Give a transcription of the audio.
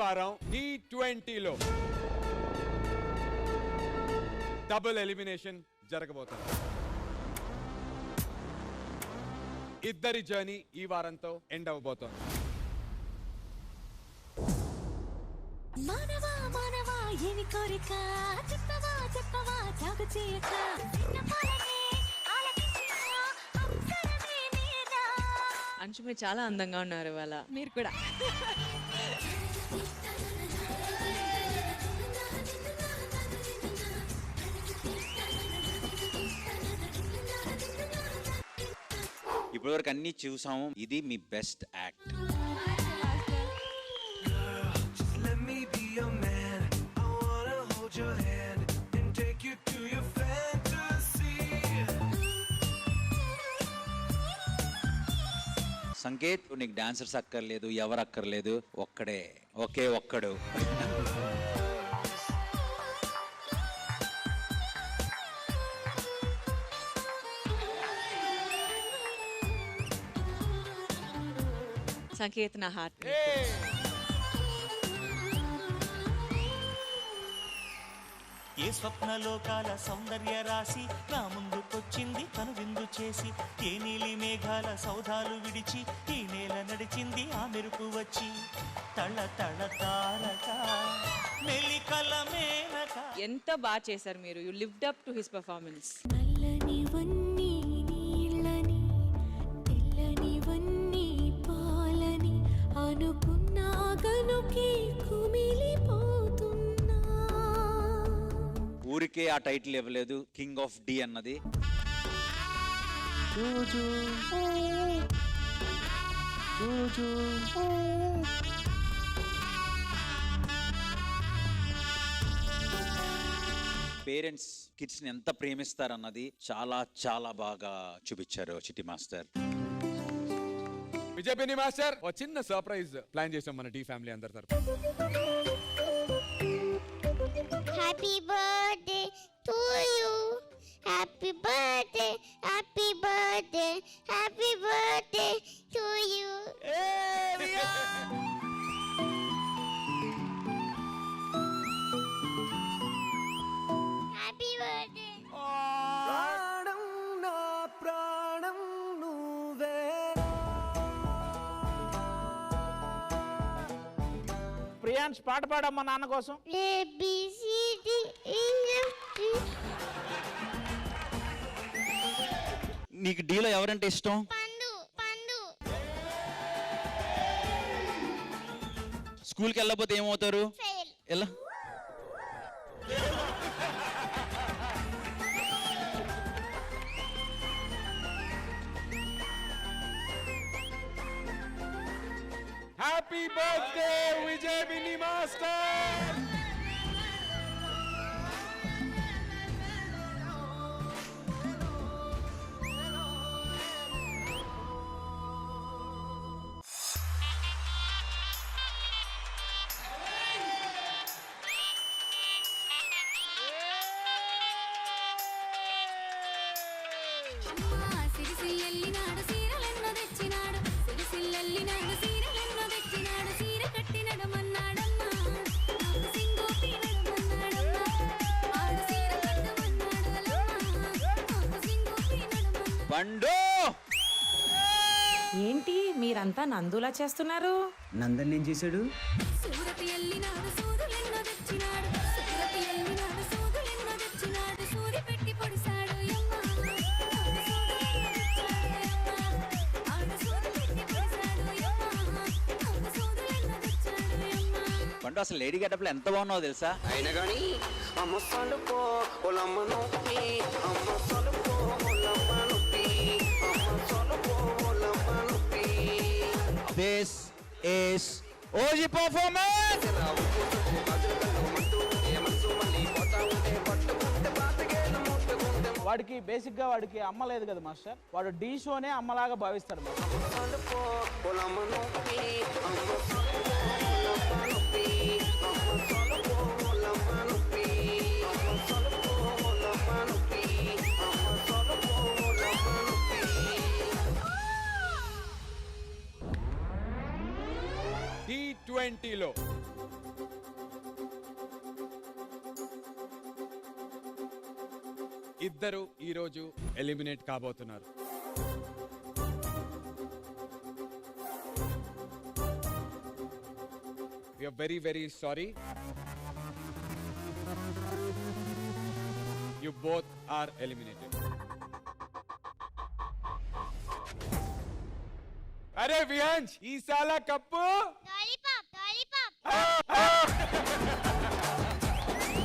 వారం T20లో double elimination జరగబోతుంది. ఇద్దరి జర్నీ ఈ వారంతో ఎండ్ అవబోతోంది. మానవా మానవా ఏమి కోరిక చెప్పవా చెప్పవా త్యాగ చేయక అంశు మీరు చాలా అందంగా ఉన్నారు ఇవాళ. మీరు కూడా. ఇప్పటివరకు అన్ని చూసాము. ఇది మీ బెస్ట్ యాక్ట్. సంకేత్, నీకు డాన్సర్స్ అక్కర్లేదు, ఎవరు అక్కర్లేదు, ఒకే ఒక్కడు. సంకేత్ నా హార్ట్. ఏ స్వప్నలోకాల సౌందర్య రాశి నా ముందుకొచ్చింది తను విందు చేసి, ఏ నీలి మేఘాల సౌధాలు విడిచి ఈ నేల నడిచింది ఆ మెరుపు వచ్చి, తళ తళ తారక మెలికల మేనక. ఎంత బాగా చేశారు మీరు. You lived up to his performance. నల్లని వన్నీ నీళ్ళని తెల్లని వన్నీ పాలని అనుకున్నా గనుకి కుమిలిపోతున్నా. ఊరికే ఆ టైటిల్ ఇవ్వలేదు, కింగ్ ఆఫ్ డి అన్నది. పేరెంట్స్ కిడ్స్ ని ఎంత ప్రేమిస్తారన్నది చాలా చాలా బాగా చూపించారు చిట్టి మాస్టర్. విజయ్ పిన్ని మాస్టర్, ఒక చిన్న సర్ప్రైజ్ ప్లాన్ చేసాం మన టీ ఫ్యామిలీ అందరి తరఫున. Happy birthday to you. Happy birthday, happy birthday, happy birthday to you. Happy birthday. ప్రాణం నా ప్రాణం నువ్వే. ప్రియాంష్ పాట పాడమ్మా నాన్న కోసం. A B C D E F G. నీకు డీలో ఎవరంటే ఇష్టం? పండు పండు. స్కూల్కి వెళ్ళకపోతే ఏమవుతారు? Fail. ఎలా? హ్యాపీ బర్త్డే విజయ్ పిన్ని మాస్టర్. సిరిసిల్లెల్లినాడు సీరలెన్నో తెచ్చినాడు, సిరిసిల్లెల్లినాడు సీరలెన్నో తెచ్చినాడు, సీర కట్టి నడమన్నాడమ్మా, నాకు సింగోపి నడమన్నాడమ్మా, ఆడు సీర కట్టమన్నాడలమ్మా, నాకు సింగోపి నడమన్నాడు. బండు ఏంటి మీరంతా నందులా చేస్తున్నారు? నందన్ ఏం చేశాడు? సూరతి ఎల్లినాడు సూదులెన్నో తెచ్చినాడు, సూరతి ఎల్లినాడు సూదులెన్నో తెచ్చినాడు, సూది పెట్టి పొడిసాడు యమ్మ, ఆడు సూదులెన్నో తెచ్చాడు యమ్మ, ఆడు సూది పెట్టి పొడిసాడు యమ్మ, ఆడు సూదులెన్నో తెచ్చాడు యమ్మ. బండు అసలు లేడీ గెటప్లో ఎంత బాగున్నావో తెలుసా? అయినా కానీ అమ్మ సలుపో ఒలమ్మ నొప్పి, అమ్మ సలుపో ఒలమ్మ నొప్పి, అమ్మ సలుపో ఒలమ్మ నొప్పి. This is OG performance. వాడికి బేసిక్ గా వాడికి అమ్మ లేదు కదా మాస్టర్. వాడు డీ షోనే అమ్మలాగా భావిస్తాడు మాస్టర్. సలుపో ఒలమ్మ నొప్పి, అమ్మ సలుపో ఒలమ్మ నొప్పి, అమ్మ సలుపో ఒలమ్మ నొప్పి, అమ్మ సలుపో ఒలమ్మ నొప్పి, అమ్మ సలుపో ఒలమ్మ నొప్పి. T20లో ఇద్దరు ఈ రోజు ఎలిమినేట్ కాబోతున్నారు. We are very, very sorry. You both are eliminated. అరే విహాంష్, ఈ సాల కప్పు లాలీపాప్ లాలీపాప్